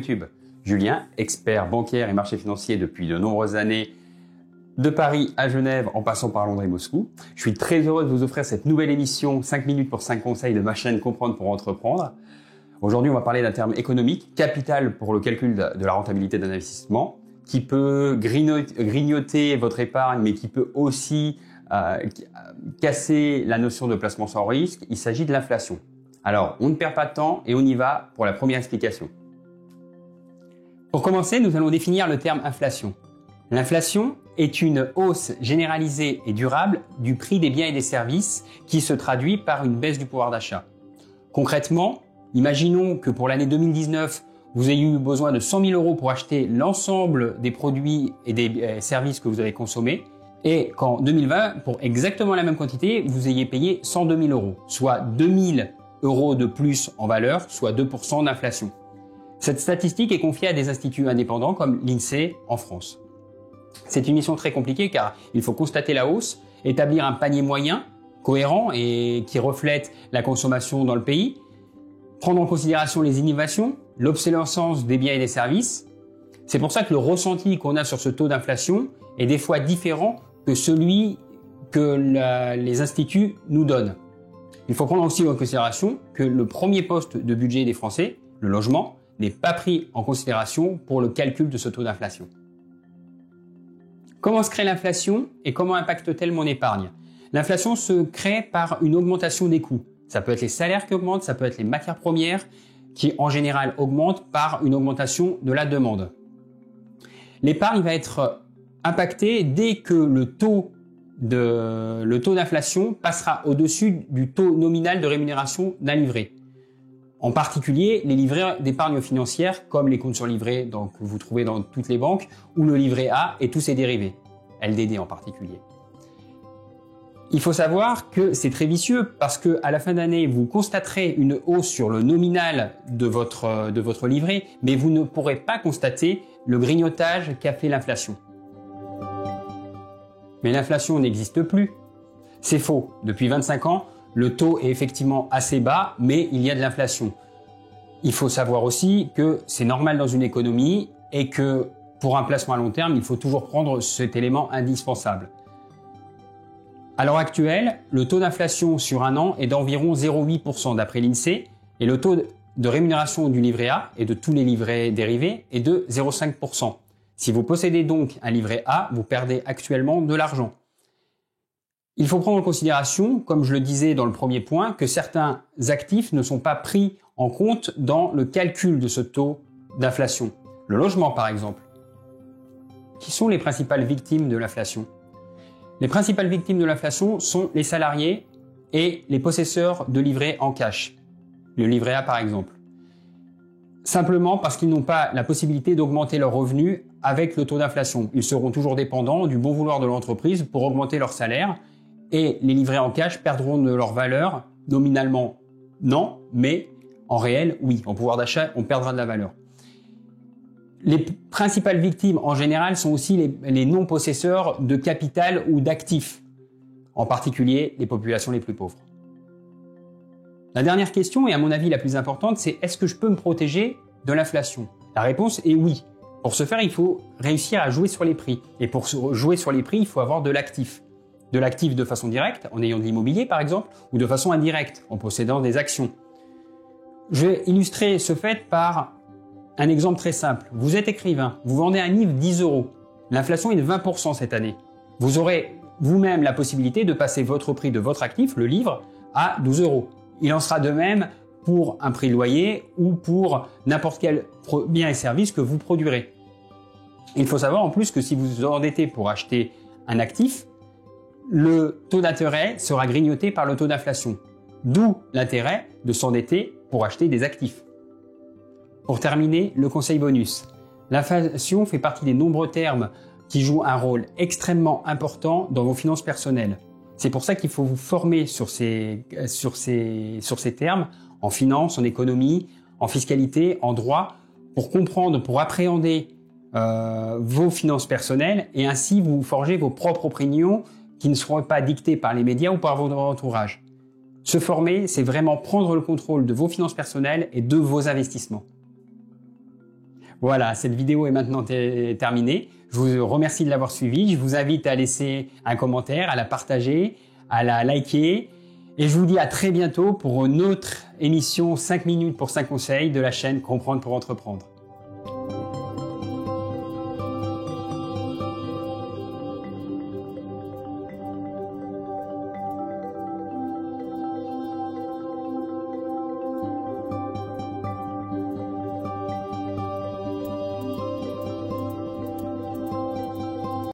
YouTube. Julien, expert bancaire et marché financier depuis de nombreuses années, de Paris à Genève en passant par Londres et Moscou. Je suis très heureux de vous offrir cette nouvelle émission 5 minutes pour 5 conseils de ma chaîne Comprendre pour entreprendre. Aujourd'hui, on va parler d'un terme économique, capital pour le calcul de la rentabilité d'un investissement, qui peut grignoter votre épargne, mais qui peut aussi casser la notion de placement sans risque. Il s'agit de l'inflation. Alors, on ne perd pas de temps et on y va pour la première explication. Pour commencer, nous allons définir le terme inflation. L'inflation est une hausse généralisée et durable du prix des biens et des services qui se traduit par une baisse du pouvoir d'achat. Concrètement, imaginons que pour l'année 2019, vous ayez eu besoin de 100 000 euros pour acheter l'ensemble des produits et des services que vous avez consommés et qu'en 2020, pour exactement la même quantité, vous ayez payé 102 000 euros, soit 2 000 euros de plus en valeur, soit 2% d'inflation. Cette statistique est confiée à des instituts indépendants comme l'INSEE en France. C'est une mission très compliquée car il faut constater la hausse, établir un panier moyen, cohérent et qui reflète la consommation dans le pays, prendre en considération les innovations, l'obsolescence des biens et des services. C'est pour ça que le ressenti qu'on a sur ce taux d'inflation est des fois différent que celui que les instituts nous donnent. Il faut prendre aussi en considération que le premier poste de budget des Français, le logement, n'est pas pris en considération pour le calcul de ce taux d'inflation. Comment se crée l'inflation et comment impacte-t-elle mon épargne? L'inflation se crée par une augmentation des coûts. Ça peut être les salaires qui augmentent, ça peut être les matières premières qui en général augmentent par une augmentation de la demande. L'épargne va être impactée dès que le taux d'inflation passera au-dessus du taux nominal de rémunération d'un livret. En particulier, les livrets d'épargne financière, comme les comptes sur livret que vous trouvez dans toutes les banques, ou le livret A et tous ses dérivés, LDD en particulier. Il faut savoir que c'est très vicieux parce que à la fin d'année, vous constaterez une hausse sur le nominal de votre livret, mais vous ne pourrez pas constater le grignotage qu'a fait l'inflation. Mais l'inflation n'existe plus. C'est faux. Depuis 25 ans, le taux est effectivement assez bas, mais il y a de l'inflation. Il faut savoir aussi que c'est normal dans une économie et que pour un placement à long terme, il faut toujours prendre cet élément indispensable. À l'heure actuelle, le taux d'inflation sur un an est d'environ 0,8% d'après l'INSEE et le taux de rémunération du livret A et de tous les livrets dérivés est de 0,5%. Si vous possédez donc un livret A, vous perdez actuellement de l'argent. Il faut prendre en considération, comme je le disais dans le premier point, que certains actifs ne sont pas pris en compte dans le calcul de ce taux d'inflation. Le logement, par exemple. Qui sont les principales victimes de l'inflation? Les principales victimes de l'inflation sont les salariés et les possesseurs de livrets en cash. Le livret A, par exemple. Simplement parce qu'ils n'ont pas la possibilité d'augmenter leurs revenus avec le taux d'inflation. Ils seront toujours dépendants du bon vouloir de l'entreprise pour augmenter leur salaire et les livrets en cash perdront de leur valeur. Nominalement, non, mais en réel, oui. En pouvoir d'achat, on perdra de la valeur. Les principales victimes, en général, sont aussi les non-possesseurs de capital ou d'actifs, en particulier les populations les plus pauvres. La dernière question, et à mon avis la plus importante, c'est est-ce que je peux me protéger de l'inflation? La réponse est oui. Pour ce faire, il faut réussir à jouer sur les prix. Et pour jouer sur les prix, il faut avoir de l'actif. De l'actif de façon directe, en ayant de l'immobilier par exemple, ou de façon indirecte, en possédant des actions. Je vais illustrer ce fait par un exemple très simple. Vous êtes écrivain, vous vendez un livre 10 euros. L'inflation est de 20% cette année. Vous aurez vous-même la possibilité de passer votre prix de votre actif, le livre, à 12 euros. Il en sera de même pour un prix de loyer ou pour n'importe quel bien et service que vous produirez. Il faut savoir en plus que si vous vous endettez pour acheter un actif, le taux d'intérêt sera grignoté par le taux d'inflation. D'où l'intérêt de s'endetter pour acheter des actifs. Pour terminer, le conseil bonus. L'inflation fait partie des nombreux termes qui jouent un rôle extrêmement important dans vos finances personnelles. C'est pour ça qu'il faut vous former sur ces termes en finance, en économie, en fiscalité, en droit, pour comprendre, pour appréhender vos finances personnelles et ainsi vous forger vos propres opinions qui ne seront pas dictées par les médias ou par votre entourage. Se former, c'est vraiment prendre le contrôle de vos finances personnelles et de vos investissements. Voilà, cette vidéo est maintenant terminée. Je vous remercie de l'avoir suivie. Je vous invite à laisser un commentaire, à la partager, à la liker. Et je vous dis à très bientôt pour une autre émission 5 minutes pour 5 conseils de la chaîne Comprendre pour entreprendre.